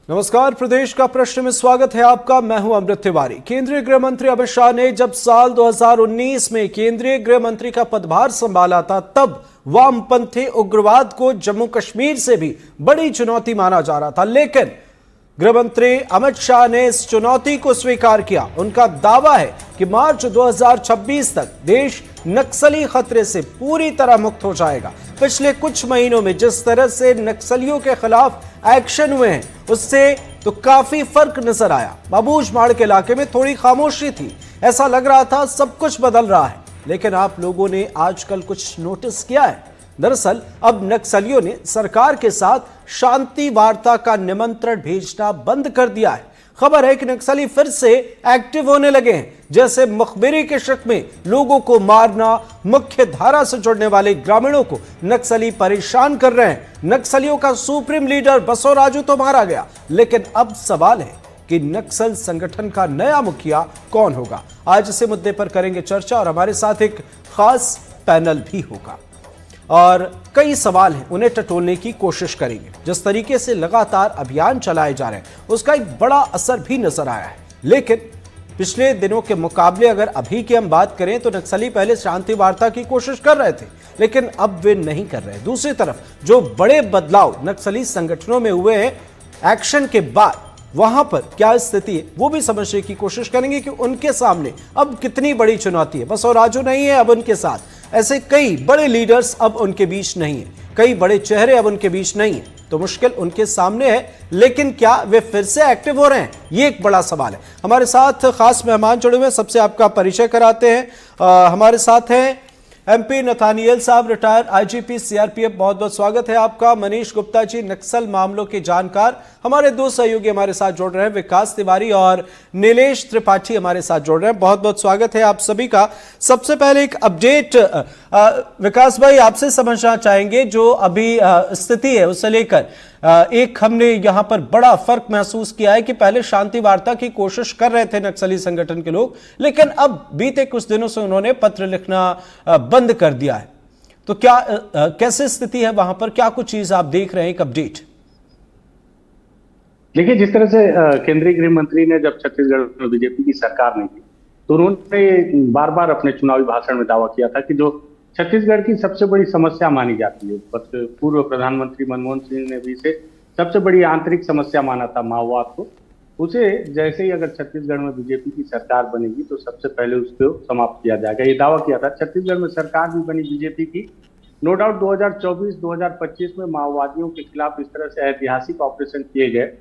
नमस्कार, प्रदेश का प्रश्न में स्वागत है आपका। मैं हूं अमृत तिवारी। केंद्रीय गृह मंत्री अमित शाह ने जब साल 2019 में केंद्रीय गृह मंत्री का पदभार संभाला था, तब वामपंथी उग्रवाद को जम्मू कश्मीर से भी बड़ी चुनौती माना जा रहा था। लेकिन गृह मंत्री अमित शाह ने इस चुनौती को स्वीकार किया। उनका दावा है कि मार्च 2026 तक देश नक्सली खतरे से पूरी तरह मुक्त हो जाएगा। पिछले कुछ महीनों में जिस तरह से नक्सलियों के खिलाफ एक्शन हुए हैं, उससे तो काफी फर्क नजर आया। बाबूजमाड़ के इलाके में थोड़ी खामोशी थी, ऐसा लग रहा था सब कुछ बदल रहा है। लेकिन आप लोगों ने आजकल कुछ नोटिस किया है? दरअसल अब नक्सलियों ने सरकार के साथ शांति वार्ता का निमंत्रण भेजना बंद कर दिया है। खबर है कि नक्सली फिर से एक्टिव होने लगे हैं। जैसे मुखबिरी के शक में लोगों को मारना, मुख्य धारा से जुड़ने वाले ग्रामीणों को नक्सली परेशान कर रहे हैं। नक्सलियों का सुप्रीम लीडर बसवराजू तो मारा गया, लेकिन अब सवाल है कि नक्सल संगठन का नया मुखिया कौन होगा। आज इसी मुद्दे पर करेंगे चर्चा और हमारे साथ एक खास पैनल भी होगा और कई सवाल हैं, उन्हें टटोलने की कोशिश करेंगे। जिस तरीके से लगातार अभियान चलाए जा रहे हैं, उसका एक बड़ा असर भी नजर आया है। लेकिन पिछले दिनों के मुकाबले अगर अभी की हम बात करें तो नक्सली पहले शांति वार्ता की कोशिश कर रहे थे, लेकिन अब वे नहीं कर रहे। दूसरी तरफ जो बड़े बदलाव नक्सली संगठनों में हुए हैं एक्शन के बाद, वहां पर क्या स्थिति है वो भी समझने की कोशिश करेंगे कि उनके सामने अब कितनी बड़ी चुनौती है। बसवराजू नहीं है अब उनके साथ, ऐसे कई बड़े लीडर्स अब उनके बीच नहीं है, कई बड़े चेहरे अब उनके बीच नहीं है, तो मुश्किल उनके सामने है। लेकिन क्या वे फिर से एक्टिव हो रहे हैं, ये एक बड़ा सवाल है। हमारे साथ खास मेहमान जुड़े हुए हैं, सबसे आपका परिचय कराते हैं। हमारे साथ हैं एमपी नथानियल साहब, रिटायर्ड आईजीपी सीआरपीएफ, बहुत बहुत स्वागत है आपका। मनीष गुप्ता जी, नक्सल मामलों के जानकार। हमारे दो सहयोगी हमारे साथ जुड़ रहे हैं, विकास तिवारी और नीलेश त्रिपाठी हमारे साथ जुड़ रहे हैं। बहुत बहुत स्वागत है आप सभी का। सबसे पहले एक अपडेट विकास भाई आपसे समझना चाहेंगे, जो अभी स्थिति है उसे लेकर। एक हमने यहां पर बड़ा फर्क महसूस किया है कि पहले शांति वार्ता की कोशिश कर रहे थे नक्सली संगठन के लोग, लेकिन अब बीते कुछ दिनों से उन्होंने पत्र लिखना बंद कर दिया है। तो क्या कैसे स्थिति है वहां पर, क्या कुछ चीज आप देख रहे हैं? एक अपडेट देखिए, जिस तरह से केंद्रीय गृह मंत्री ने जब छत्तीसगढ़ में बीजेपी की सरकार नहीं थी, तो उन्होंने बार बार अपने चुनावी भाषण में दावा किया था कि जो छत्तीसगढ़ की सबसे बड़ी समस्या मानी जाती है, पूर्व प्रधानमंत्री मनमोहन सिंह ने भी इसे सबसे बड़ी आंतरिक समस्या माना था, माओवाद को। उसे जैसे ही अगर छत्तीसगढ़ में बीजेपी की सरकार बनेगी तो सबसे पहले उसको समाप्त किया जाएगा, ये दावा किया था। छत्तीसगढ़ में सरकार भी बनी बीजेपी की। नो डाउट 2024-2025 में माओवादियों के खिलाफ इस तरह से ऐतिहासिक ऑपरेशन किए गए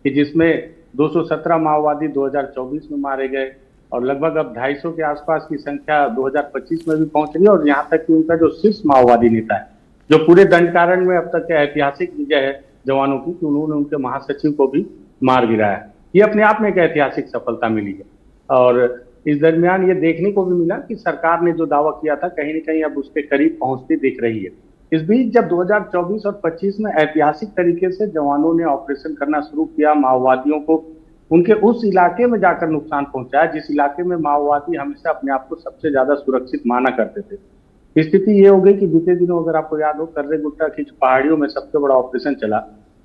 कि जिसमें 217 माओवादी 2024 में मारे गए और लगभग अब 250 के आसपास की संख्या 2025 में भी पहुंच रही है। और यहाँ तक कि उनका जो शीर्ष माओवादी नेता है, जो पूरे दंडकारण में अब तक के ऐतिहासिक विजय है जवानों की, कि उन्होंने उनके महासचिव को भी मार गिराया है, ये अपने आप में एक ऐतिहासिक सफलता मिली है। और इस दरमियान ये देखने को भी मिला कि सरकार ने जो दावा किया था कहीं न कहीं अब उसके करीब पहुंचती दिख रही है। इस बीच जब 2024 और 25 में ऐतिहासिक तरीके से जवानों ने ऑपरेशन करना शुरू किया, माओवादियों को उनके उस इलाके में जाकर नुकसान पहुंचाया जिस इलाके में माओवादी हमेशा अपने आप को सबसे ज्यादा सुरक्षित माना करते थे। स्थिति ये हो गई कि बीते दिनों अगर आपको याद हो, कर्रे गुट्टा की पहाड़ियों में सबसे बड़ा ऑपरेशन चला,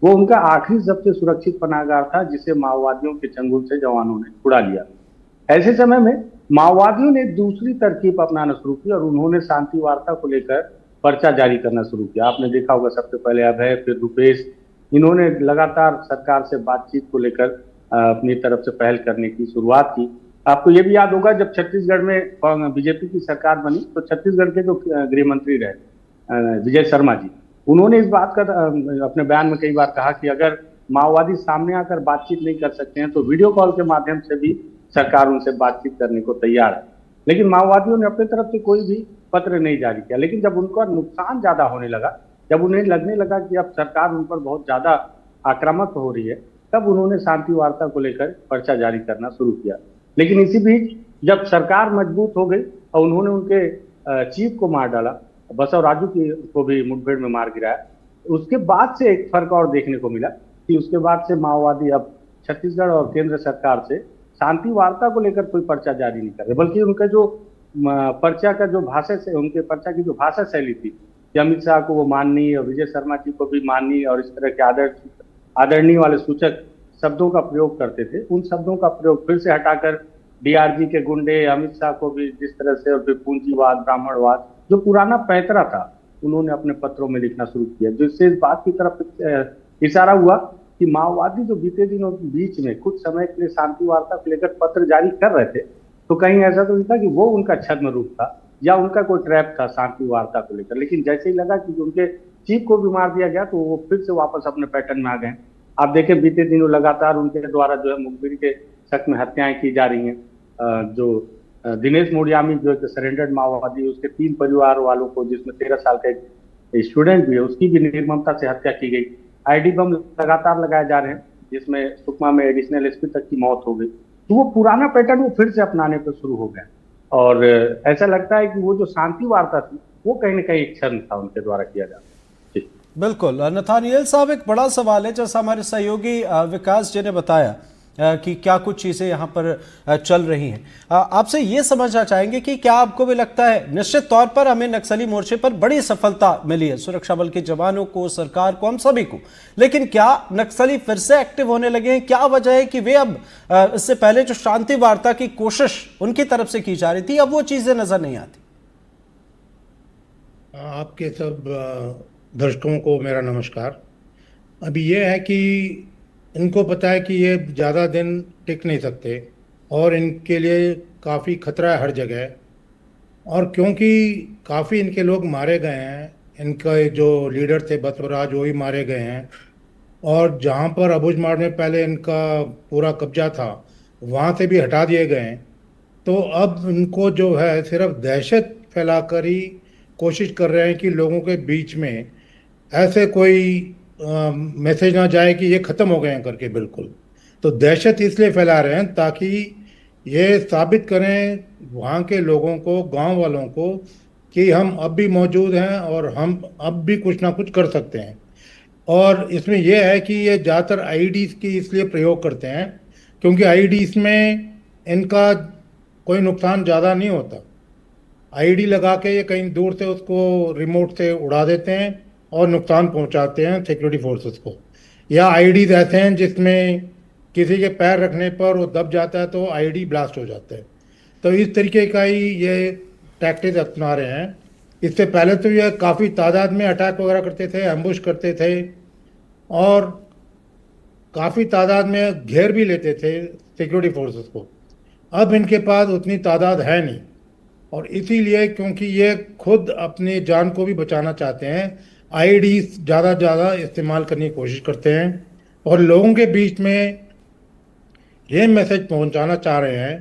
वो उनका आखिरी सबसे सुरक्षित पनाहगार था, जिसे माओवादियों के चंगुल से जवानों ने छुड़ा लिया। ऐसे समय में माओवादियों ने दूसरी तरकीब अपनाना शुरू की और उन्होंने शांति वार्ता को लेकर पर्चा जारी करना शुरू किया। आपने देखा होगा, सबसे पहले अभय, फिर रुपेश, इन्होंने लगातार सरकार से बातचीत को लेकर अपनी तरफ से पहल करने की शुरुआत की। आपको ये भी याद होगा, जब छत्तीसगढ़ में बीजेपी की सरकार बनी तो छत्तीसगढ़ के जो गृह मंत्री रहे विजय शर्मा जी, उन्होंने इस बात का अपने बयान में कई बार कहा कि अगर माओवादी सामने आकर बातचीत नहीं कर सकते हैं तो वीडियो कॉल के माध्यम से भी सरकार उनसे बातचीत करने को तैयार है। लेकिन माओवादियों ने अपनी तरफ से कोई भी पत्र नहीं जारी किया। लेकिन जब उनका नुकसान ज्यादा होने लगा, जब उन्हें लगने लगा कि अब सरकार उन पर बहुत ज्यादा आक्रामक हो रही है, तब उन्होंने शांति वार्ता को लेकर पर्चा जारी करना शुरू किया। लेकिन इसी बीच जब सरकार मजबूत हो गई और उन्होंने उनके चीफ को मार डाला, बसवराजू को भी मुठभेड़ में मार गिराया, उसके बाद से एक फर्क और देखने को मिला कि उसके बाद से माओवादी अब छत्तीसगढ़ और केंद्र सरकार से शांति वार्ता को लेकर कोई पर्चा जारी नहीं कर रहे, बल्कि उनका जो पर्चा का जो भाषा से उनके पर्चा की जो भाषा शैली थी कि अमित शाह को वो माननीय और विजय शर्मा जी को भी माननीय और इस तरह के आदरणीय वाले सूचक शब्दों का प्रयोग करते थे, उन शब्दों का प्रयोग फिर से हटाकर डीआरजी के गुंडे, अमित शाह को भी जिस तरह से और फिर पूंजीवाद, ब्राह्मणवाद, जो पुराना पैंतरा था, उन्होंने अपने पत्रों में लिखना शुरू किया, जिससे इस बात की तरफ इशारा हुआ कि माओवादी जो बीते दिनों के बीच में कुछ समय के लिए शांति वार्ता को लेकर पत्र जारी कर रहे थे, तो कहीं ऐसा तो नहीं था कि वो उनका छद्म रूप था या उनका कोई ट्रैप था शांति वार्ता को लेकर, लेकिन जैसे ही लगा कि उनके चीफ को भी मार दिया गया तो वो फिर से वापस अपने पैटर्न में आ गए। आप देखें बीते दिनों लगातार उनके द्वारा जो है मुखबिर के शक में हत्याएं की जा रही हैं। जो दिनेश मोडियामी जो सरेंडर्ड माओवादी, उसके 3 परिवार वालों को, जिसमें 13 साल का एक स्टूडेंट भी है, उसकी भी निर्ममता से हत्या की गई। आईडी बम लगातार लगाए जा रहे हैं, जिसमें सुकमा में एडिशनल एसपी तक की मौत हो गई। तो वो पुराना पैटर्न वो फिर से अपनाने पर शुरू हो गया और ऐसा लगता है कि वो जो शांति वार्ता थी वो कहीं ना कहीं एक क्षण था उनके द्वारा किया जाता। बिल्कुल नथानियल साहब, एक बड़ा सवाल है, जैसा हमारे सहयोगी विकास जी ने बताया कि क्या कुछ चीज़ें यहाँ पर चल रही हैं। आपसे ये समझना चाहेंगे कि क्या आपको भी लगता है, निश्चित तौर पर हमें नक्सली मोर्चे पर बड़ी सफलता मिली है, सुरक्षा बल के जवानों को, सरकार को, हम सभी को, लेकिन क्या नक्सली फिर से एक्टिव होने लगे हैं? क्या वजह है कि वे अब इससे पहले जो शांति वार्ता की कोशिश उनकी तरफ से की जा रही थी, अब वो चीज़ें नजर नहीं आती? आपके सब दर्शकों को मेरा नमस्कार। अभी ये है कि इनको पता है कि ये ज़्यादा दिन टिक नहीं सकते और इनके लिए काफ़ी खतरा है हर जगह, और क्योंकि काफ़ी इनके लोग मारे गए हैं, इनका जो लीडर थे बसवराज वो ही मारे गए हैं, और जहाँ पर अबुझमाड़ में पहले इनका पूरा कब्जा था वहाँ से भी हटा दिए गए हैं। तो अब इनको जो है सिर्फ दहशत फैलाकर ही कोशिश कर रहे हैं कि लोगों के बीच में ऐसे कोई मैसेज ना जाए कि ये ख़त्म हो गए हैं करके। बिल्कुल, तो दहशत इसलिए फैला रहे हैं ताकि ये साबित करें वहाँ के लोगों को, गांव वालों को, कि हम अब भी मौजूद हैं और हम अब भी कुछ ना कुछ कर सकते हैं। और इसमें यह है कि ये ज़्यादातर आईडीज़ की इसलिए प्रयोग करते हैं क्योंकि आईडीज़ में इनका कोई नुकसान ज़्यादा नहीं होता। आईडी लगा के ये कहीं दूर से उसको रिमोट से उड़ा देते हैं और नुकसान पहुंचाते हैं सिक्योरिटी फोर्सेस को। या आईडीज ऐसे हैं जिसमें किसी के पैर रखने पर वो दब जाता है तो आईडी ब्लास्ट हो जाता है। तो इस तरीके का ही ये टैक्टिक्स अपना रहे हैं। इससे पहले तो ये काफ़ी तादाद में अटैक वगैरह करते थे, एम्बुश करते थे और काफ़ी तादाद में घेर भी लेते थे सिक्योरिटी फोर्सेस को। अब इनके पास उतनी तादाद है नहीं, और इसीलिए क्योंकि ये खुद अपनी जान को भी बचाना चाहते हैं, आईडी ज़्यादा इस्तेमाल करने की कोशिश करते हैं और लोगों के बीच में ये मैसेज पहुंचाना चाह रहे हैं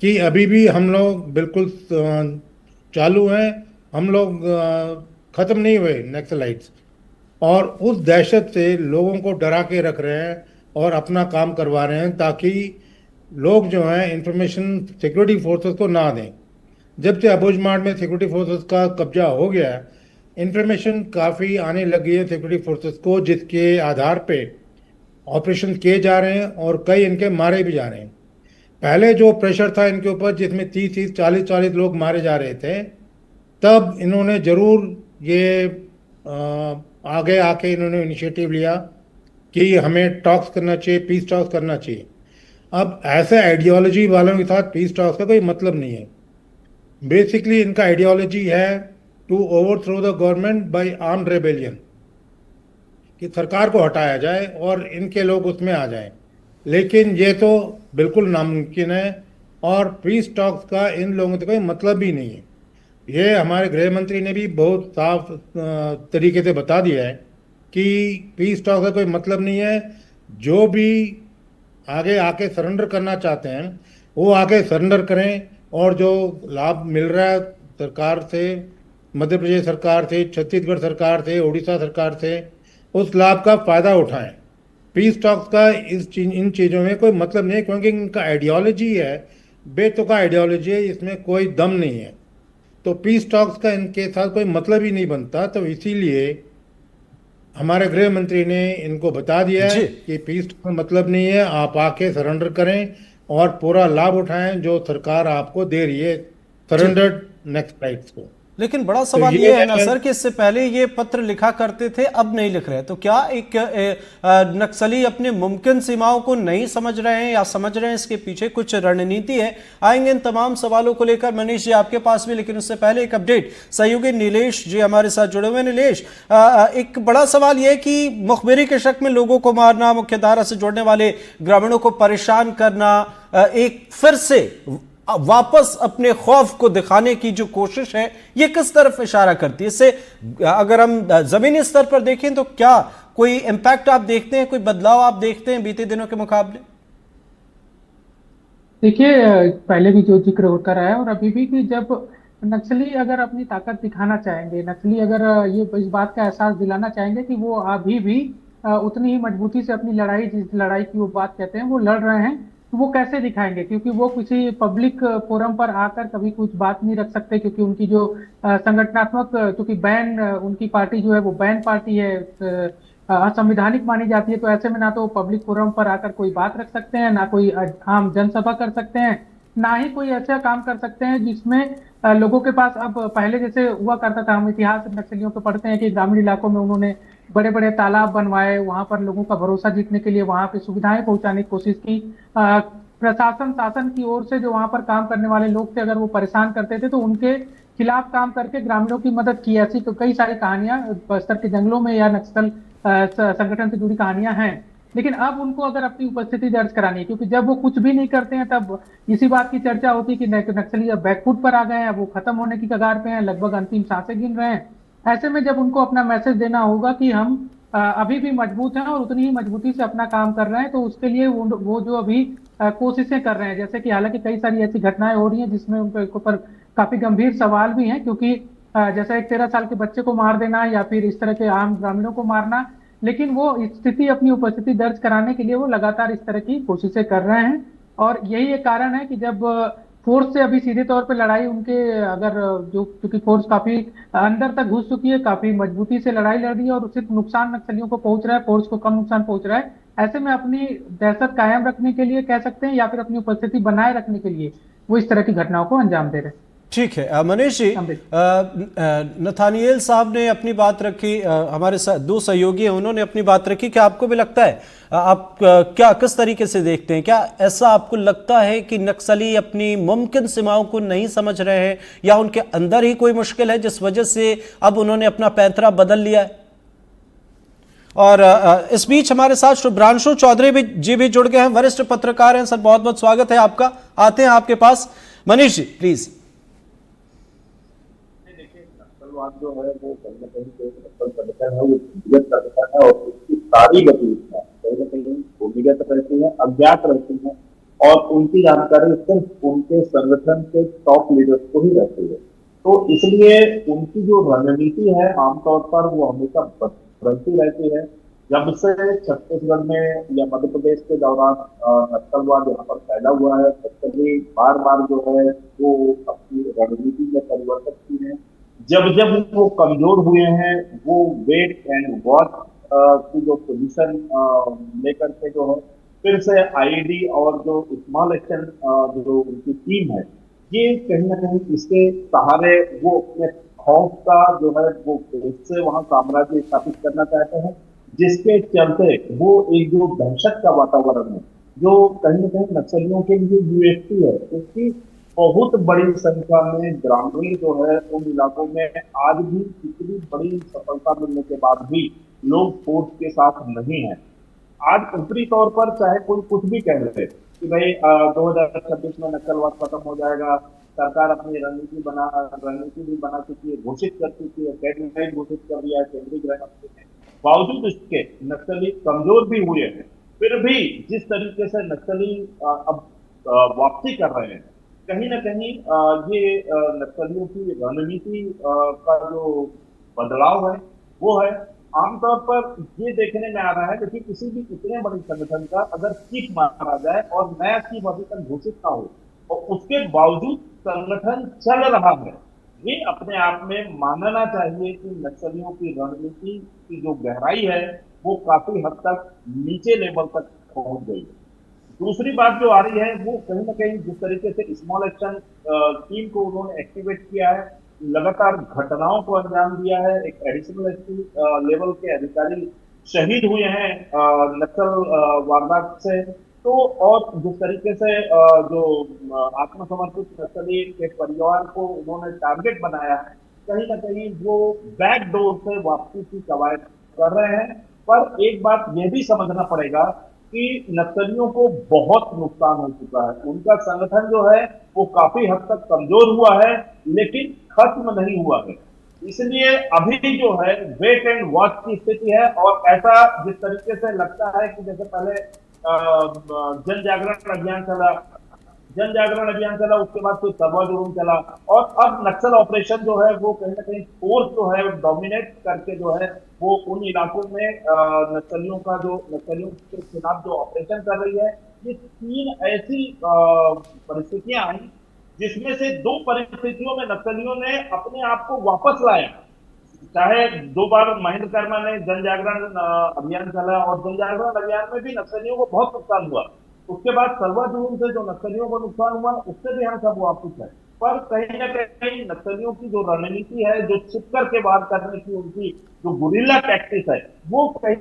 कि अभी भी हम लोग बिल्कुल चालू हैं, हम लोग ख़त्म नहीं हुए नक्सलाइट्स, और उस दहशत से लोगों को डरा के रख रहे हैं और अपना काम करवा रहे हैं ताकि लोग जो हैं इंफॉर्मेशन सिक्योरिटी फोर्सेस को ना दें। जब से अबुझमाड़ में सिक्योरिटी फोर्सेस का कब्जा हो गया, इंफॉर्मेशन काफ़ी आने लगी है सिक्योरिटी फोर्सेस को, जिसके आधार पे ऑपरेशन किए जा रहे हैं और कई इनके मारे भी जा रहे हैं। पहले जो प्रेशर था इनके ऊपर, जिसमें 30-30, 40-40 लोग मारे जा रहे थे, तब इन्होंने ज़रूर ये आगे आके इन्होंने इनिशिएटिव लिया कि हमें टॉक्स करना चाहिए, पीस टॉक्स करना चाहिए। अब ऐसे आइडियोलॉजी वालों के साथ पीस टॉक्स का कोई मतलब नहीं है। बेसिकली इनका आइडियोलॉजी है to overthrow the government by armed rebellion, कि सरकार को हटाया जाए और इनके लोग उसमें आ जाएं। लेकिन ये तो बिल्कुल नामुमकिन है और पीस टॉक्स का इन लोगों से कोई मतलब ही नहीं है। ये हमारे गृह मंत्री ने भी बहुत साफ तरीके से बता दिया है कि पीस टॉक्स का कोई मतलब नहीं है। जो भी आगे आके सरेंडर करना चाहते हैं वो आके सरेंडर करें, और जो लाभ मिल रहा है सरकार से, मध्य प्रदेश सरकार से, छत्तीसगढ़ सरकार से, उड़ीसा सरकार से, उस लाभ का फ़ायदा उठाएं। पीस टॉक्स का इन चीज़ों में कोई मतलब नहीं है क्योंकि इनका आइडियोलॉजी है, बेतुका आइडियोलॉजी है, इसमें कोई दम नहीं है। तो पीस टॉक्स का इनके साथ कोई मतलब ही नहीं बनता। तो इसीलिए हमारे गृह मंत्री ने इनको बता दिया है कि पीस टॉक्स का मतलब नहीं है, आप आके सरेंडर करें और पूरा लाभ उठाएं जो सरकार आपको दे रही है सरेंडर्ड नेक्सलाइट्स को। लेकिन बड़ा तो सवाल ये ये है ना सर कि इससे पहले ये पत्र लिखा करते थे, अब नहीं लिख रहे, तो क्या एक नक्सली अपने मुमकिन सीमाओं को नहीं समझ रहे हैं या समझ रहे हैं, इसके पीछे कुछ रणनीति है? आएंगे इन तमाम सवालों को लेकर मनीष जी आपके पास भी, लेकिन उससे पहले एक अपडेट, सहयोगी नीलेश जी हमारे साथ जुड़े हुए। नीलेश, एक बड़ा सवाल यह है कि मुखबिरी के शक में लोगों को मारना, मुख्यधारा से जुड़ने वाले ग्रामीणों को परेशान करना, एक फिर से वापस अपने खौफ को दिखाने की जो कोशिश है, ये किस तरफ इशारा करती है? इससे अगर हम जमीनी स्तर पर देखें तो क्या कोई इंपैक्ट आप देखते हैं, कोई बदलाव आप देखते हैं बीते दिनों के मुकाबले? देखिए, पहले भी जो जिक्र होता रहा है और अभी भी कि जब नक्सली अगर अपनी ताकत दिखाना चाहेंगे, नक्सली अगर ये इस बात का एहसास दिलाना चाहेंगे कि वो अभी भी उतनी ही मजबूती से अपनी लड़ाई, जिस लड़ाई की वो बात कहते हैं वो लड़ रहे हैं, तो वो कैसे दिखाएंगे? क्योंकि वो किसी पब्लिक फोरम पर आकर कभी कुछ बात नहीं रख सकते, क्योंकि उनकी जो संगठनात्मक, क्योंकि बैन, उनकी पार्टी जो है वो बैन पार्टी है, असंवैधानिक मानी जाती है। तो ऐसे में ना तो पब्लिक फोरम पर आकर कोई बात रख सकते हैं, ना कोई आम जनसभा कर सकते हैं, ना ही कोई ऐसा काम कर सकते हैं जिसमें लोगों के पास, अब पहले जैसे हुआ करता था, हम इतिहास नक्सलियों पे पढ़ते हैं कि ग्रामीण इलाकों में उन्होंने बड़े बड़े तालाब बनवाए, वहां पर लोगों का भरोसा जीतने के लिए वहां पे सुविधाएं पहुंचाने की कोशिश की। प्रशासन, शासन की ओर से जो वहां पर काम करने वाले लोग थे, अगर वो परेशान करते थे तो उनके खिलाफ काम करके ग्रामीणों की मदद की। ऐसी तो कई सारी कहानियां बस्तर के जंगलों में या नक्सल संगठन से जुड़ी कहानियां हैं। लेकिन अब उनको अगर अपनी उपस्थिति दर्ज करानी है, क्योंकि जब वो कुछ भी नहीं करते हैं तब इसी बात की चर्चा होती है कि नक्सली अब बैकफुट पर आ गए हैं, वो खत्म होने की कगार पे हैं, लगभग अंतिम सांसें गिन रहे हैं। ऐसे में जब उनको अपना मैसेज देना होगा कि हम अभी भी मजबूत हैं और उतनी ही मजबूती से अपना काम कर रहे हैं, तो उसके लिए वो जो अभी कोशिशें कर रहे हैं, जैसे कि हालांकि कई सारी ऐसी घटनाएं हो रही हैं जिसमें उनके ऊपर काफी गंभीर सवाल भी हैं, क्योंकि जैसा एक 13 साल के बच्चे को मार देना या फिर इस तरह के आम ग्रामीणों को मारना, लेकिन वो स्थिति, अपनी उपस्थिति दर्ज कराने के लिए वो लगातार इस तरह की कोशिशें कर रहे हैं। और यही एक कारण है कि जब फोर्स से अभी सीधे तौर पे लड़ाई उनके, अगर जो, क्योंकि फोर्स काफी अंदर तक घुस चुकी है, काफी मजबूती से लड़ाई लड़ रही है और सिर्फ नुकसान नक्सलियों को पहुंच रहा है, फोर्स को कम नुकसान पहुंच रहा है। ऐसे में अपनी दहशत कायम रखने के लिए कह सकते हैं, या फिर अपनी उपस्थिति बनाए रखने के लिए वो इस तरह की घटनाओं को अंजाम दे रहे हैं। ठीक है मनीष जी, नथानिएल साहब ने अपनी बात रखी, हमारे साथ दो सहयोगी हैं, उन्होंने अपनी बात रखी। क्या आपको भी लगता है, आप क्या किस तरीके से देखते हैं, क्या ऐसा आपको लगता है कि नक्सली अपनी मुमकिन सीमाओं को नहीं समझ रहे हैं, या उनके अंदर ही कोई मुश्किल है जिस वजह से अब उन्होंने अपना पैंतरा बदल लिया है? और इस बीच हमारे साथ शुभ्रांशु चौधरी जी भी जुड़ गए हैं, वरिष्ठ पत्रकार हैं। सर बहुत बहुत स्वागत है आपका, आते हैं आपके पास। मनीष जी प्लीज। नक्सलवाद जो है वो कहीं न कहीं जो नक्सल संगठन है वो भूमिगत संगठन है, और उसकी सारी गतिविधियां कहीं न कहीं भूमिगत रहती है, अज्ञात रहती है, और उनकी जानकारी सिर्फ उनके संगठन के टॉप लीडर्स को ही रहती है। तो इसलिए उनकी जो रणनीति है आमतौर पर वो हमेशा बदलती रहती है। जब से छत्तीसगढ़ में या मध्य प्रदेश के दौरान नक्सलवाद यहाँ पर फैला हुआ है, नक्सली बार बार जो है वो अपनी रणनीति में परिवर्तन किए हैं। जब जब वो कमजोर हुए हैं, वो वेट एंड वॉच की जो पोजीशन लेकर के जो है फिर से आईडी और जो स्मॉल एक्शन जो उनकी टीम है, ये कहीं ना कहीं इसके सहारे वो अपने खौफ का जो है वो इससे वहां साम्राज्य स्थापित करना चाहते हैं, जिसके चलते वो एक जो दहशत का वातावरण है जो कहीं ना कहीं नक्सलियों के लिए यूएसपी है, उसकी बहुत बड़ी संख्या में ग्रामीण जो है उन इलाकों में आज भी इतनी बड़ी सफलता मिलने के बाद भी लोग फोर्स के साथ नहीं है। आज ऊपरी तौर पर चाहे कोई कुछ भी कह रहे कि भाई 2026 में नक्सलवाद खत्म हो जाएगा, सरकार अपनी रणनीति भी बना चुकी है, घोषित कर चुकी है, गाइडलाइन घोषित कर दिया है केंद्रीय गृह मंत्री ने, बावजूद इसके नक्सली कमजोर भी हुए हैं। फिर भी जिस तरीके से नक्सली अब वापसी कर रहे हैं, कहीं ना कहीं ये नक्सलियों की रणनीति का जो बदलाव है वो है। आमतौर पर ये देखने में आ रहा है कि किसी भी इतने बड़े संगठन का अगर चीफ मारा जाए और नया चीफ अभी तक घोषित ना हो और उसके बावजूद संगठन चल रहा है, ये अपने आप में मानना चाहिए कि नक्सलियों की रणनीति की जो गहराई है वो काफी हद तक नीचे लेवल तक पहुंच गई है। दूसरी बात जो आ रही है वो कहीं ना कहीं जिस तरीके से स्मॉल एक्शन टीम को उन्होंने एक्टिवेट किया है, लगातार घटनाओं को अंजाम दिया है, एक एडिशनल एसपी लेवल के अधिकारी शहीद हुए हैं नक्सल वारदात से। तो और जिस तरीके से जो आत्मसमर्पित नक्सली के परिवार को उन्होंने टारगेट बनाया है, कहीं ना कहीं वो बैक डोर से वापसी की कवायद कर रहे हैं। पर एक बात यह भी समझना पड़ेगा कि नक्सलियों को बहुत नुकसान हो चुका है, उनका संगठन जो है वो काफी हद तक कमजोर हुआ है, लेकिन खत्म नहीं हुआ है। इसलिए अभी जो है वेट एंड वॉच की स्थिति है। और ऐसा जिस तरीके से लगता है कि जैसे पहले जन जागरण अभियान चला, उसके बाद फिर सर्वा जुर्म चला, और अब नक्सल ऑपरेशन जो है वो कहीं ना कहीं फोर्स जो है डोमिनेट करके जो है वो उन इलाकों में नक्सलियों के खिलाफ जो ऑपरेशन कर रही है। ये तीन ऐसी परिस्थितियां आई जिसमें से दो परिस्थितियों में नक्सलियों ने अपने आप को वापस लाया। चाहे दो बार महेंद्र कर्मा ने जन जागरण अभियान चला, और जन जागरण अभियान में भी नक्सलियों को बहुत नुकसान हुआ। उसके बाद सर्वा जुर्म से जो नक्सलियों को नुकसान हुआ उससे भी हम सब वापिस है। पर कहीं ना कहीं नक्सलियों की जो रणनीति है, जो छिप करके वार करने की उनकी जो गुरिल्ला टैक्टिस है, वो कहीं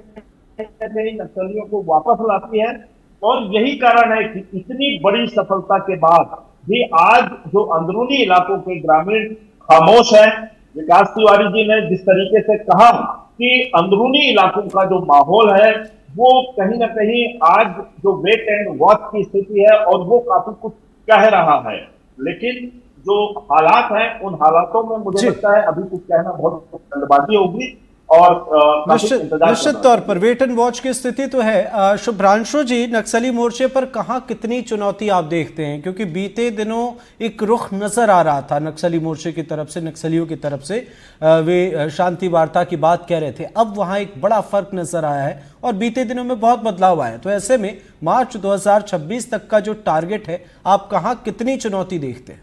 ना कहीं नक्सलियों को वापस लाती है। और यही कारण है कि इतनी बड़ी सफलता के बाद भी आज जो अंदरूनी इलाकों के ग्रामीण खामोश है। विकास तिवारी जी ने जिस तरीके से कहा कि अंदरूनी इलाकों का जो माहौल है वो कहीं ना कहीं आज जो वेट एंड वॉच की स्थिति है, और वो काफी कुछ कह रहा है। लेकिन जो हालात हैं उन हालातों में मुझे लगता है अभी कुछ कहना बहुत जल्दबाजी होगी, और काफी इंतजार निश्चित तौर पर वेट एंड वॉच की स्थिति तो है। शुभ्रांशु जी, नक्सली मोर्चे पर कहां कितनी चुनौती आप देखते हैं, क्योंकि बीते दिनों एक रुख नजर आ रहा था नक्सली मोर्चे की तरफ से, नक्सलियों की तरफ से वे शांति वार्ता की बात कह रहे थे। अब वहां एक बड़ा फर्क नजर आया है और बीते दिनों में बहुत बदलाव आया है। तो ऐसे में मार्च 2026 तक का जो टारगेट है, आप कहां कितनी चुनौती देखते हैं?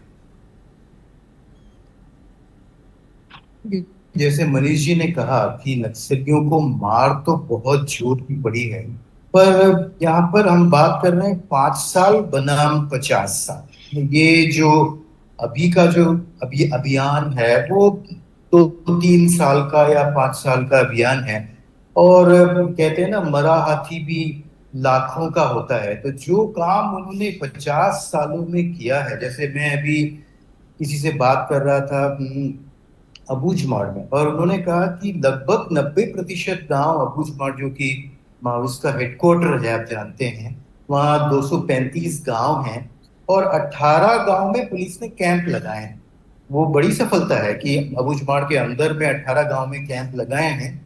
जैसे मनीष जी ने कहा कि नक्सलियों को मार तो बहुत जोर की पड़ी है, पर यहाँ पर हम बात कर रहे हैं 5 साल बनाम 50 साल। ये जो अभी का जो अभियान है वो 2-3 साल का या 5 साल का अभियान है। और कहते हैं ना, मरा हाथी भी लाखों का होता है। तो जो काम उन्होंने 50 सालों में किया है, जैसे मैं अभी किसी से बात कर रहा था अबूझमाड़ में, और उन्होंने कहा कि लगभग 90% गांव अबूझमाड़, जो कि माओवादिस्ट का हेडक्वार्टर है, आप जानते हैं, वहाँ 235 गांव हैं और 18 गांव में पुलिस ने कैंप लगाए हैं। वो बड़ी सफलता है कि अबूझमाड़ के अंदर में 18 गांव में कैंप लगाए हैं,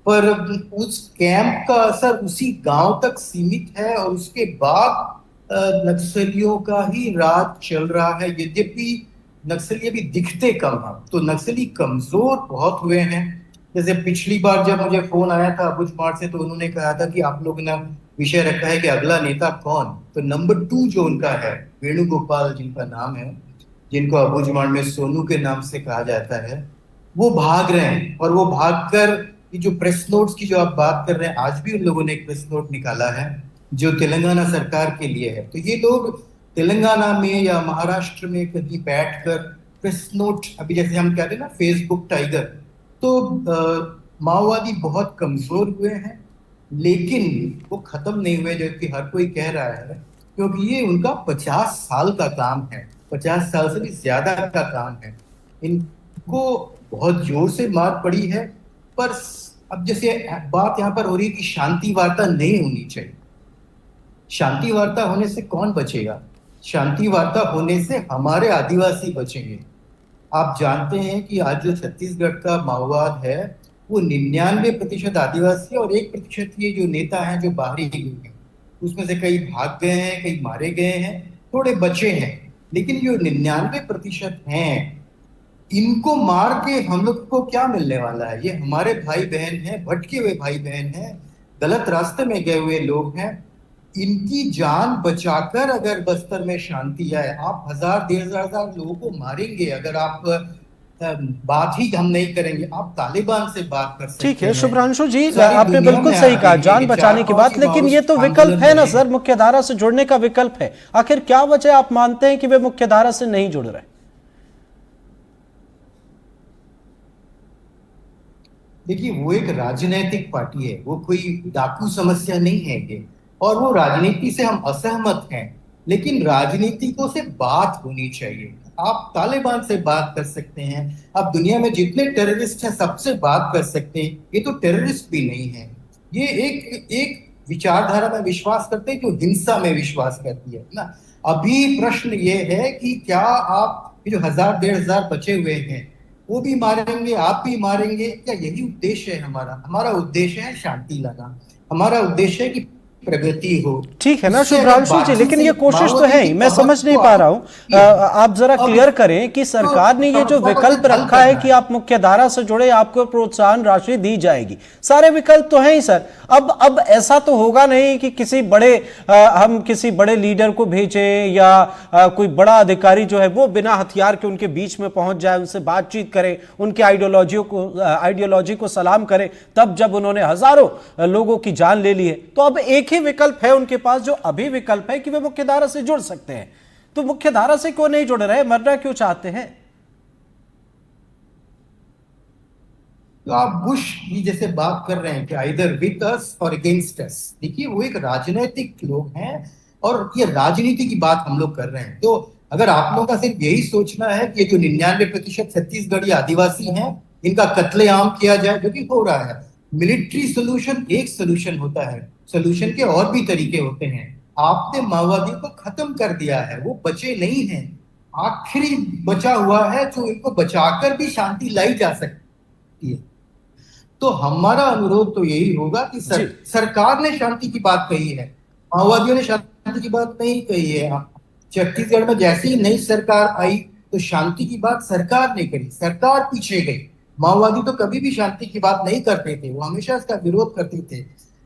पर उस कैंप का असर उसी गांव तक सीमित है और उसके बाद नक्सलियों का ही राज चल रहा है। यद्यपि नक्सली अभी दिखते कम हैं, तो नक्सली कमजोर बहुत हुए हैं। जैसे पिछली बार जब मुझे फोन आया था अबूझमाड़ से, तो उन्होंने कहा था कि आप लोगों ने विषय रखा है कि अगला नेता कौन। तो नंबर 2 जो उनका है, वेणुगोपाल जिनका नाम है, जिनको अबूझमाड़ में सोनू के नाम से कहा जाता है, वो भाग रहे हैं। और वो भागकर ये जो प्रेस नोट्स की जो आप बात कर रहे हैं, आज भी उन लोगों ने एक प्रेस नोट निकाला है जो तेलंगाना सरकार के लिए है। तो ये लोग तेलंगाना में या महाराष्ट्र में कहीं बैठकर प्रेस नोट, अभी जैसे हम कहते हैं ना फेसबुक टाइगर, तो माओवादी बहुत कमजोर हुए हैं, लेकिन वो खत्म नहीं हुए जो कि हर कोई कह रहा है, क्योंकि ये उनका 50 साल का काम है, 50 साल से भी ज्यादा का काम है। इनको बहुत जोर से मार पड़ी है। पर अब जैसे बात यहाँ पर हो रही है कि शांति वार्ता नहीं होनी चाहिए। शांति वार्ता होने से कौन बचेगा? शांति वार्ता होने से हमारे आदिवासी बचेंगे। आप जानते हैं कि आज जो छत्तीसगढ़ का माओवाद है वो 99% आदिवासी और 1% ये जो नेता हैं जो बाहरी लोग हैं, उसमें से कई भाग गए हैं, कई मारे गए हैं, थोड़े बचे हैं। लेकिन जो 99% हैं, इनको मार के हम लोग को क्या मिलने वाला है? ये हमारे भाई बहन हैं, भटके हुए भाई बहन हैं, गलत रास्ते में गए हुए लोग हैं। इनकी जान बचाकर अगर बस्तर में शांति आए, आप 1000-1500 लोगों को मारेंगे, अगर आप बात ही हम नहीं करेंगे, आप तालिबान से बात कर सकते हैं। ठीक है शुभ्रांशु जी, सारी आपने दुनिया बिल्कुल में सही आप कहा, देखेंगे जान कि बचाने की बात, 4-5 लेकिन ये तो माओवादी विकल्प है ना आंदोलन सर, हुए। मुख्य धारा से जुड़ने का विकल्प है। आखिर क्या वजह आप मानते हैं कि वे मुख्य धारा से नहीं जुड़ रहे? देखिए, वो एक राजनीतिक पार्टी है, वो कोई डाकू समस्या नहीं है ये। और वो राजनीति से हम असहमत हैं, लेकिन राजनीतिकों से बात होनी चाहिए। आप तालिबान से बात कर सकते हैं, आप दुनिया में जितने टेररिस्ट हैं सबसे बात कर सकते हैं। ये तो टेररिस्ट भी नहीं है, ये एक एक विचारधारा में विश्वास करते हैं जो हिंसा में विश्वास करती है ना। अभी प्रश्न ये है कि क्या आप ये जो 1000-1500 बचे हुए हैं वो भी मारेंगे, आप भी मारेंगे, क्या यही उद्देश्य है हमारा? हमारा उद्देश्य है शांति लाना, हमारा उद्देश्य है कि प्रगति हो। ठीक है ना उससे अगर शुभ्रांशु जी, बातचीत लेकिन से ये कोशिश तो माओवादी है की ही, मैं पहुंच समझ नहीं को पा आप रहा हूं। आप जरा अब क्लियर करें कि तो सरकार ने ये जो समस्या को विकल्प हल रखा है करना कि आप मुख्य धारा से जुड़े, आपको प्रोत्साहन राशि दी जाएगी, सारे विकल्प तो हैं ही सर। अब ऐसा तो होगा नहीं कि किसी बड़े हम किसी बड़े लीडर को भेजें या कोई बड़ा अधिकारी जो है वो बिना हथियार के उनके बीच में पहुंच जाए, उनसे बातचीत करे, उनके आइडियोलॉजी को सलाम करे, तब जब उन्होंने हजारों लोगों की जान ले ली है। तो अब एक ही विकल्प है उनके पास, जो अभी विकल्प है कि वे मुख्य धारा से जुड़ सकते हैं। तो मुख्य धारा से क्यों नहीं जुड़ रहे, मरना क्यों चाहते हैं? तो आप बुश की जैसे बात कर रहे हैं कि आइदर विद अस और अगेंस्ट अस। देखिए, वो एक राजनीतिक लोग हैं और ये राजनीति की बात हम लोग कर रहे हैं। तो अगर आप लोगों का सिर्फ यही सोचना है कि ये जो 99% छत्तीसगढ़ी आदिवासी हैं इनका कत्लेआम किया जाए, जो कि हो रहा है, मिलिट्री सोल्यूशन एक सोल्यूशन होता है, सोल्यूशन के और भी तरीके होते हैं। आपने माओवादियों को खत्म कर दिया है, वो बचे नहीं हैं। आखिरी बचा हुआ है जो इनको बचाकर भी शांति लाई जा सकती है। तो हमारा अनुरोध तो यही होगा कि जी। सरकार ने शांति की बात कही है, माओवादियों ने शांति की बात नहीं कही है। छत्तीसगढ़ में जैसे ही नई सरकार आई तो शांति की बात सरकार ने करी, सरकार पीछे गई। माओवादी तो कभी भी शांति की बात नहीं करते थे, वो हमेशा इसका विरोध करते थे।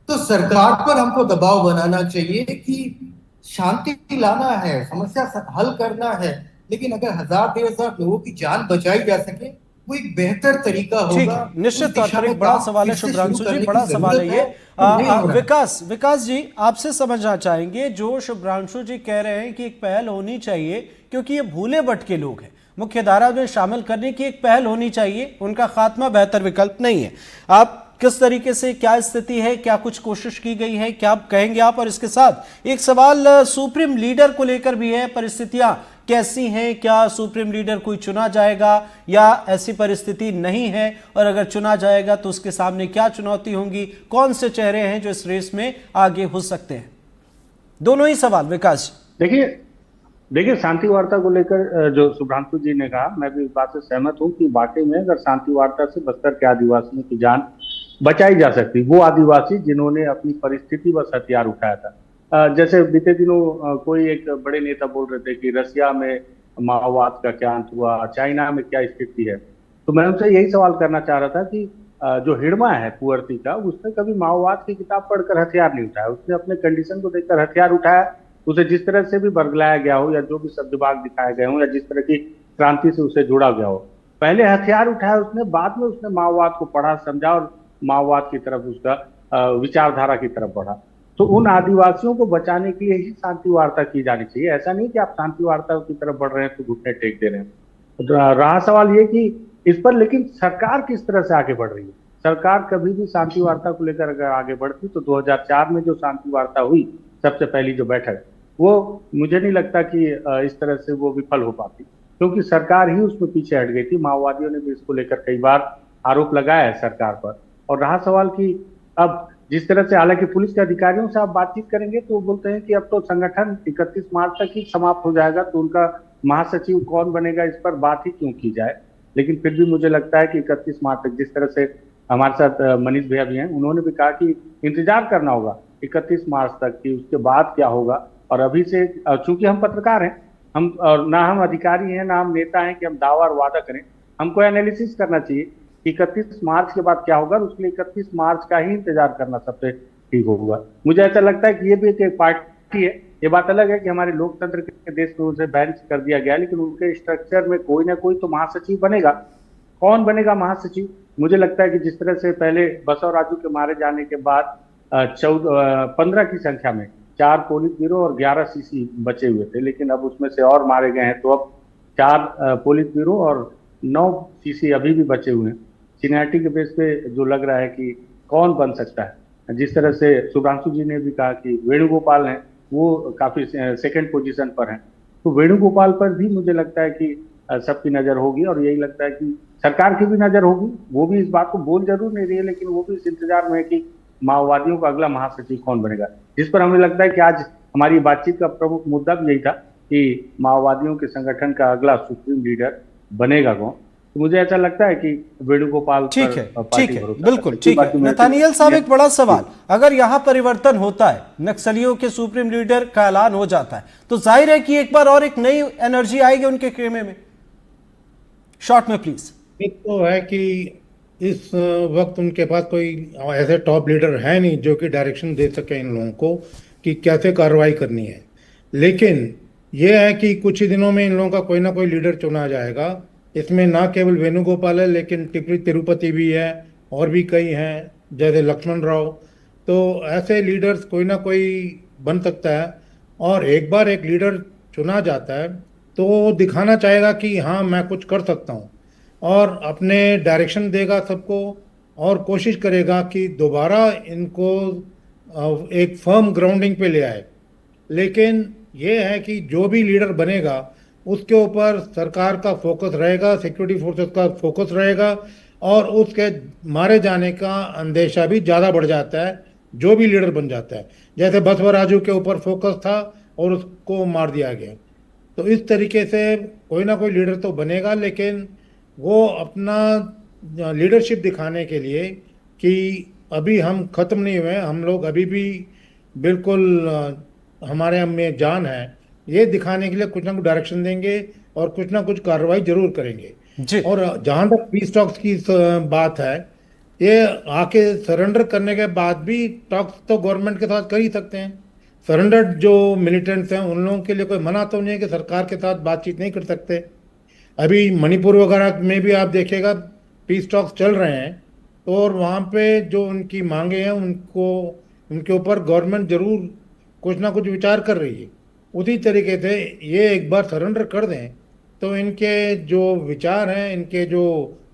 तो सरकार पर हमको दबाव बनाना चाहिए कि शांति लाना है, समस्या हल करना है, लेकिन अगर 1000-1500 लोगों की जान बचाई जा सके वो एक बेहतर तरीका ठीक होगा। है, निश्चित उस तौर दिशा पर में एक बड़ा काम सवाल है फिर से शुभ्रांशु शुरू जी, करने बड़ा की सवाल है जरूरत ये। तो नहीं हो रहा। विकास जी, आपसे समझना चाहेंगे, जो शुभ्रांशु जी कह रहे हैं कि एक पहल होनी चाहिए क्योंकि ये भूले भटके लोग हैं, मुख्य धारा में शामिल करने की एक पहल होनी चाहिए, उनका खात्मा बेहतर विकल्प नहीं है। आप किस तरीके से, क्या स्थिति है, क्या कुछ कोशिश की गई है, क्या कहेंगे आप? और इसके साथ एक सवाल सुप्रीम लीडर को लेकर भी है, परिस्थितियां कैसी हैं? क्या सुप्रीम लीडर कोई चुना जाएगा या ऐसी परिस्थिति नहीं है? और अगर चुना जाएगा तो उसके सामने क्या चुनौती होंगी? कौन से चेहरे हैं जो इस रेस में आगे हो सकते हैं? दोनों ही सवाल विकास। देखिए शांति वार्ता को लेकर जो शुभ्रांशु जी ने कहा, मैं भी इस बात से सहमत हूं कि वाकई में अगर शांति वार्ता से बस्तर के आदिवासियों की जान बचाई जा सकती, वो आदिवासी जिन्होंने अपनी परिस्थिति बस हथियार उठाया था। जैसे बीते दिनों कोई एक बड़े नेता बोल रहे थे कि रसिया में माओवाद का क्या अंत हुआ, चाइना में क्या स्थिति है। तो मैं उनसे यही सवाल करना चाह रहा था कि जो हिड़मा है कुंवरती का, उसने कभी माओवाद की किताब पढ़कर हथियार नहीं उठाया, उसने अपने कंडीशन को देखकर हथियार उठाया। उसे जिस तरह से भी बरगलाया गया हो या जो भी शब्दबाग दिखाए गए हो या जिस तरह की क्रांति से उसे जोड़ा गया हो, पहले हथियार उठाया उसने, बाद में उसने माओवाद को पढ़ा समझा और माओवाद की तरफ उसका विचारधारा की तरफ बढ़ा। तो उन आदिवासियों को बचाने के लिए ही शांति वार्ता की जानी चाहिए। ऐसा नहीं कि आप शांति वार्ता की तरफ बढ़ रहे हैं तो घुटने टेक दे रहे हैं। तो रहा सवाल ये कि इस पर लेकिन सरकार किस तरह से आगे बढ़ रही है। सरकार कभी भी शांति वार्ता को लेकर अगर आगे बढ़ती तो 2004 में जो शांति वार्ता हुई, सबसे पहली जो बैठक, वो मुझे नहीं लगता कि इस तरह से वो विफल हो पाती, क्योंकि सरकार ही उसमें पीछे हट गई थी। माओवादियों ने भी इसको लेकर कई बार आरोप लगाया है सरकार पर। और रहा सवाल कि अब जिस तरह से, हालांकि पुलिस के अधिकारियों से आप बातचीत करेंगे तो वो बोलते हैं कि अब तो संगठन 31 मार्च तक ही समाप्त हो जाएगा, तो उनका महासचिव कौन बनेगा इस पर बात ही क्यों की जाए। लेकिन फिर भी मुझे लगता है कि 31 मार्च तक, जिस तरह से हमारे साथ मनीष भैया भी हैं, उन्होंने भी कहा कि इंतजार करना होगा 31 मार्च तक कि उसके बाद क्या होगा। और अभी से, चूंकि हम पत्रकार हैं, हम और ना हम अधिकारी हैं ना हम नेता हैं कि हम दावा और वादा करें, हमको एनालिसिस करना चाहिए कि 31 मार्च के बाद क्या होगा, और उसके लिए 31 मार्च का ही इंतजार करना सबसे ठीक होगा। मुझे ऐसा लगता है कि ये भी एक पार्टी है। ये बात अलग है कि हमारे लोकतंत्र के देश में उसे बैन कर दिया गया, लेकिन उनके स्ट्रक्चर में कोई ना कोई तो महासचिव बनेगा। कौन बनेगा महासचिव? मुझे लगता है कि जिस तरह से पहले बसव राजू के मारे जाने के बाद 15 की संख्या में 4 पोलित ब्यूरो और 11 सीसी बचे हुए थे, लेकिन अब उसमें से और मारे गए हैं, तो अब 4 पोलित ब्यूरो और 9 सीसी अभी भी बचे हुए हैं। सीनियरिटी के बेस पे जो लग रहा है कि कौन बन सकता है, जिस तरह से शुभ्रांशु जी ने भी कहा कि वेणुगोपाल हैं, वो काफी सेकंड पोजीशन पर हैं, तो वेणुगोपाल पर भी मुझे लगता है कि सबकी नजर होगी, और यही लगता है कि सरकार की भी नजर होगी। वो भी इस बात को बोल जरूर नहीं रही है, लेकिन वो भी इस इंतजार में है कि माओवादियों का अगला महासचिव कौन बनेगा, जिस पर हमें लगता है कि आज हमारी बातचीत का प्रमुख मुद्दा भी यही था कि माओवादियों के संगठन का अगला सुप्रीम लीडर बनेगा कौन। तो मुझे ऐसा लगता है कि वेणुगोपाल ठीक है, बिल्कुल ठीक है। नथानियल साहब, एक बड़ा सवाल, अगर यहां परिवर्तन होता है, नक्सलियों के सुप्रीम लीडर का ऐलान हो जाता है, तो जाहिर है कि एक बार और एक नई एनर्जी आएगी उनके खेमे में। शॉर्ट में प्लीज। एक तो है कि इस वक्त उनके पास कोई ऐसे टॉप लीडर है नहीं जो कि डायरेक्शन दे सके इन लोगों को कि कैसे कार्रवाई करनी है, लेकिन यह है कि कुछ ही दिनों में इन लोगों का कोई ना कोई लीडर चुना जाएगा। इसमें ना केवल वेणुगोपाल है, लेकिन टिपरी तिरुपति भी है और भी कई हैं, जैसे लक्ष्मण राव। तो ऐसे लीडर्स कोई ना कोई बन सकता है, और एक बार एक लीडर चुना जाता है तो वो दिखाना चाहेगा कि हाँ मैं कुछ कर सकता हूँ, और अपने डायरेक्शन देगा सबको, और कोशिश करेगा कि दोबारा इनको एक फर्म ग्राउंडिंग पे ले आए। लेकिन ये है कि जो भी लीडर बनेगा उसके ऊपर सरकार का फोकस रहेगा, सिक्योरिटी फोर्सेस का फोकस रहेगा, और उसके मारे जाने का अंदेशा भी ज़्यादा बढ़ जाता है जो भी लीडर बन जाता है। जैसे बसव राजू के ऊपर फोकस था और उसको मार दिया गया। तो इस तरीके से कोई ना कोई लीडर तो बनेगा, लेकिन वो अपना लीडरशिप दिखाने के लिए कि अभी हम ख़त्म नहीं हुए, हम लोग अभी भी बिल्कुल हमारे में जान है, ये दिखाने के लिए कुछ ना कुछ डायरेक्शन देंगे और कुछ ना कुछ कार्रवाई जरूर करेंगे जी। और जहां तक पीस टॉक्स की बात है, ये आके सरेंडर करने के बाद भी टॉक्स तो गवर्नमेंट के साथ कर ही सकते हैं। सरेंडर्ड जो मिलिटेंट्स हैं उन लोगों के लिए कोई मना तो नहीं है कि सरकार के साथ बातचीत नहीं कर सकते। अभी मणिपुर वगैरह में भी आप देखिएगा पीस टॉक्स चल रहे हैं, तो और वहाँ पे जो उनकी मांगे हैं उनको उनके ऊपर गवर्नमेंट जरूर कुछ ना कुछ विचार कर रही है। उसी तरीके से ये एक बार सरेंडर कर दें तो इनके जो विचार हैं, इनके जो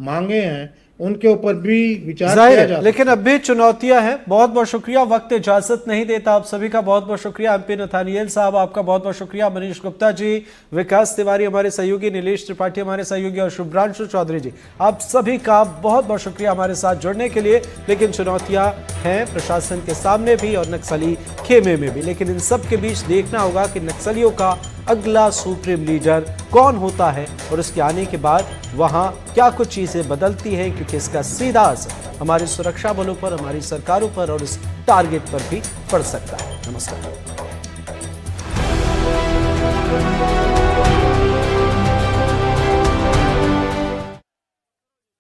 मांगे हैं, उनके ऊपर भी विचार किया जा। लेकिन अब भी चुनौतियां हैं। बहुत बहुत शुक्रिया, वक्त इजाजत नहीं देता। आप सभी का बहुत बहुत शुक्रिया। एमपी नथानियल साहब आपका बहुत बहुत शुक्रिया। मनीष गुप्ता जी, विकास तिवारी हमारे सहयोगी, नीलेश त्रिपाठी हमारे सहयोगी, और शुभ्रांशु चौधरी जी, आप सभी का बहुत बहुत शुक्रिया हमारे साथ जुड़ने के लिए। लेकिन चुनौतियां हैं प्रशासन के सामने भी और नक्सली खेमे में भी, लेकिन इन सब के बीच देखना होगा कि नक्सलियों का अगला सुप्रीम लीडर कौन होता है और उसके आने के बाद वहां क्या कुछ चीजें बदलती हैं, क्योंकि इसका सीधा असर हमारी सुरक्षा बलों पर, हमारी सरकारों पर और इस टारगेट पर भी पड़ सकता है। नमस्कार।